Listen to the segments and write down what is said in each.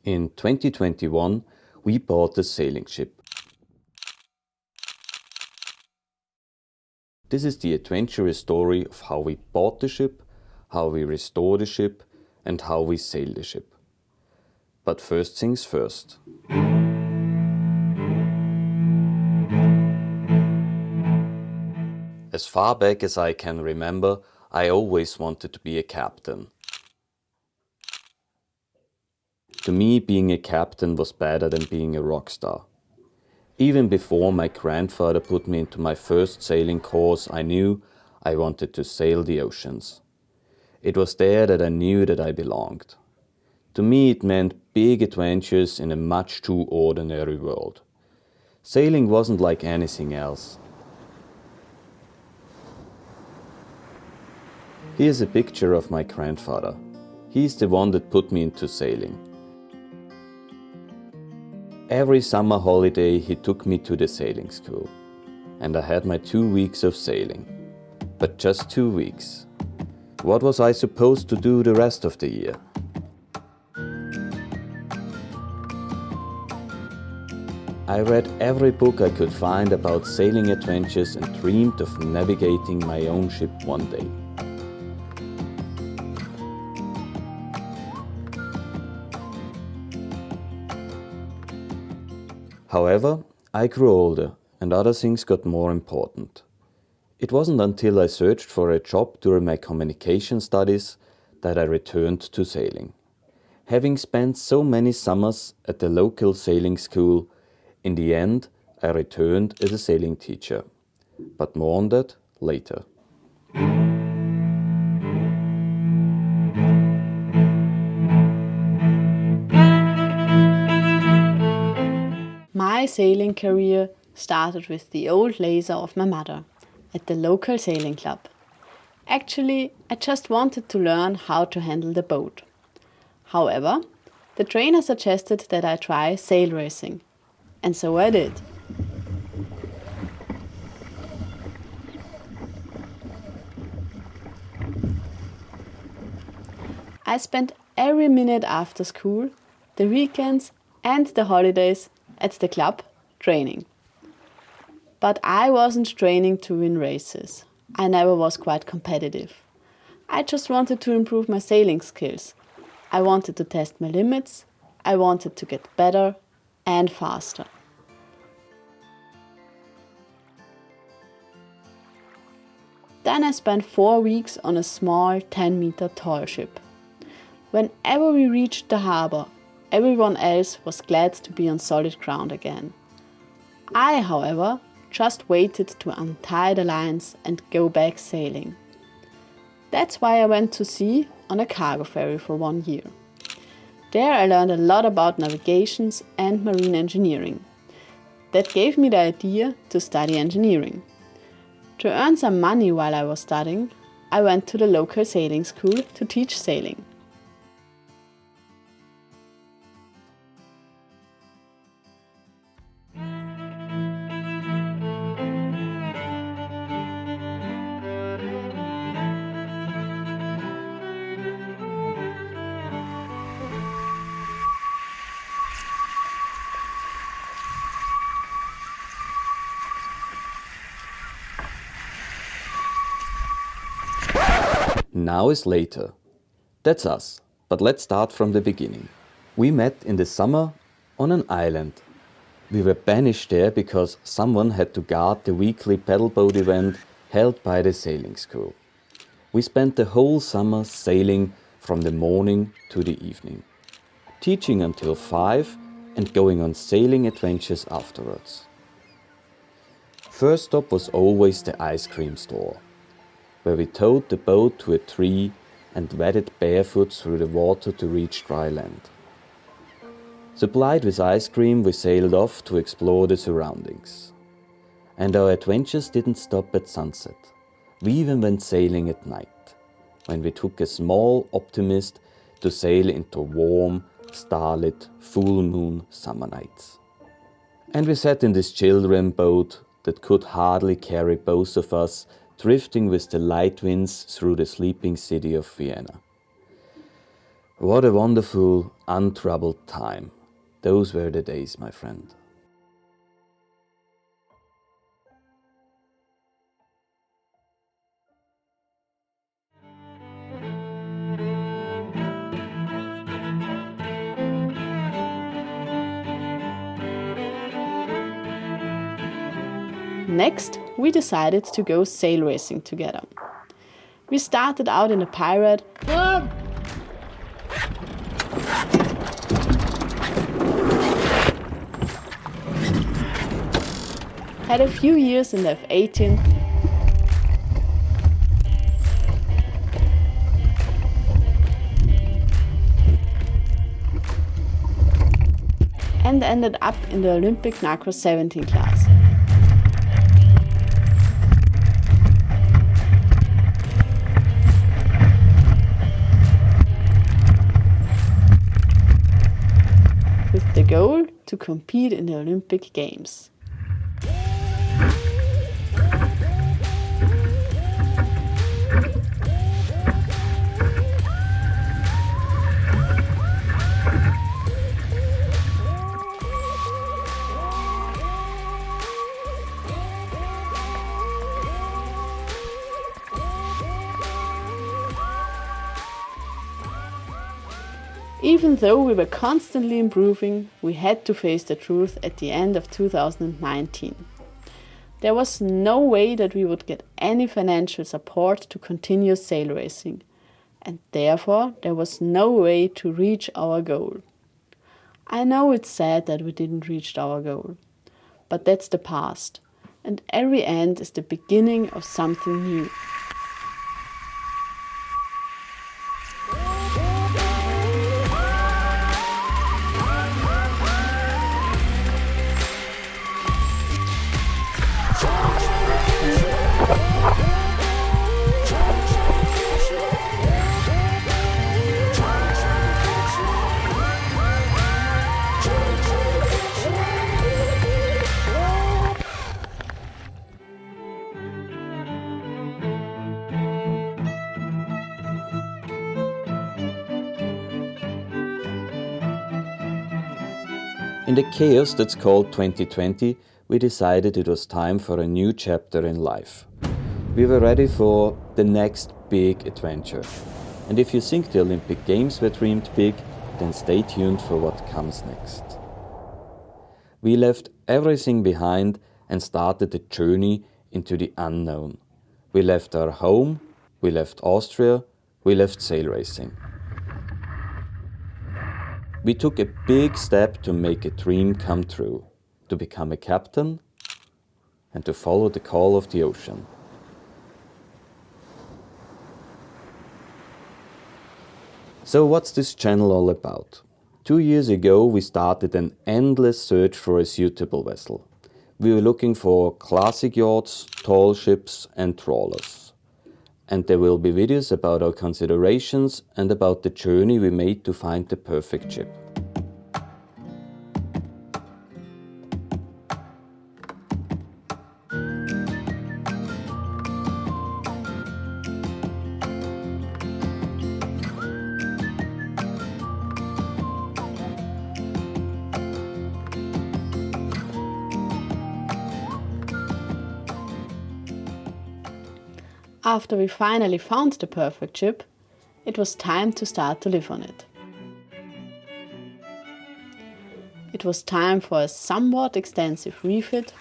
In 2021, we bought a sailing ship. This is the adventurous story of how we bought the ship, how we restored the ship, and how we sail the ship. But first things first. As far back as I can remember, I always wanted to be a captain. To me, being a captain was better than being a rock star. Even before my grandfather put me into my first sailing course, I knew I wanted to sail the oceans. It was there that I knew that I belonged. To me, it meant big adventures in a much too ordinary world. Sailing wasn't like anything else. Here's a picture of my grandfather. He's the one that put me into sailing. Every summer holiday he took me to the sailing school, and I had my 2 weeks of sailing. But just 2 weeks. What was I supposed to do the rest of the year? I read every book I could find about sailing adventures and dreamed of navigating my own ship one day. However, I grew older and other things got more important. It wasn't until I searched for a job during my communication studies that I returned to sailing. Having spent so many summers at the local sailing school, in the end I returned as a sailing teacher. But more on that later. My sailing career started with the old laser of my mother at the local sailing club. Actually, I just wanted to learn how to handle the boat. However, the trainer suggested that I try sail racing, and so I did. I spent every minute after school, the weekends and the holidays at the club training. But I wasn't training to win races. I never was quite competitive. I just wanted to improve my sailing skills. I wanted to test my limits. I wanted to get better and faster. Then I spent 4 weeks on a small 10-meter tall ship. Whenever we reached the harbor, everyone else was glad to be on solid ground again. I, however, just waited to untie the lines and go back sailing. That's why I went to sea on a cargo ferry for 1 year. There I learned a lot about navigations and marine engineering. That gave me the idea to study engineering. To earn some money while I was studying, I went to the local sailing school to teach sailing. Now is later. That's us, but let's start from the beginning. We met in the summer on an island. We were banished there because someone had to guard the weekly paddle boat event held by the sailing school. We spent the whole summer sailing from the morning to the evening, teaching until 5 and going on sailing adventures afterwards. First stop was always the ice cream store, where we towed the boat to a tree and waded barefoot through the water to reach dry land. Supplied with ice cream, we sailed off to explore the surroundings. And our adventures didn't stop at sunset. We even went sailing at night, when we took a small Optimist to sail into warm, starlit, full moon summer nights. And we sat in this children boat that could hardly carry both of us, drifting with the light winds through the sleeping city of Vienna. What a wonderful, untroubled time. Those were the days, my friend. Next, we decided to go sail racing together. We started out in a pirate, had a few years in the F-18, and ended up in the Olympic Nacro 17 class. With the goal to compete in the Olympic Games. Even though we were constantly improving, we had to face the truth at the end of 2019. There was no way that we would get any financial support to continue sail racing, and therefore there was no way to reach our goal. I know it's sad that we didn't reach our goal, but that's the past, and every end is the beginning of something new. In the chaos that's called 2020, we decided it was time for a new chapter in life. We were ready for the next big adventure. And if you think the Olympic Games were dreamed big, then stay tuned for what comes next. We left everything behind and started the journey into the unknown. We left our home, we left Austria, we left sail racing. We took a big step to make a dream come true, to become a captain and to follow the call of the ocean. So what's this channel all about? 2 years ago we started an endless search for a suitable vessel. We were looking for classic yachts, tall ships and trawlers. And there will be videos about our considerations and about the journey we made to find the perfect ship. After we finally found the perfect ship, it was time to start to live on it. It was time for a somewhat extensive refit,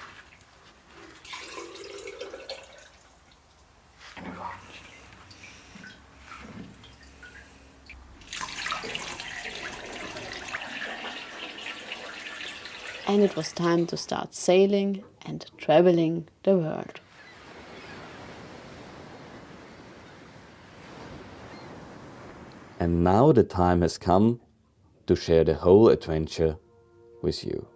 and it was time to start sailing and traveling the world. And now the time has come to share the whole adventure with you.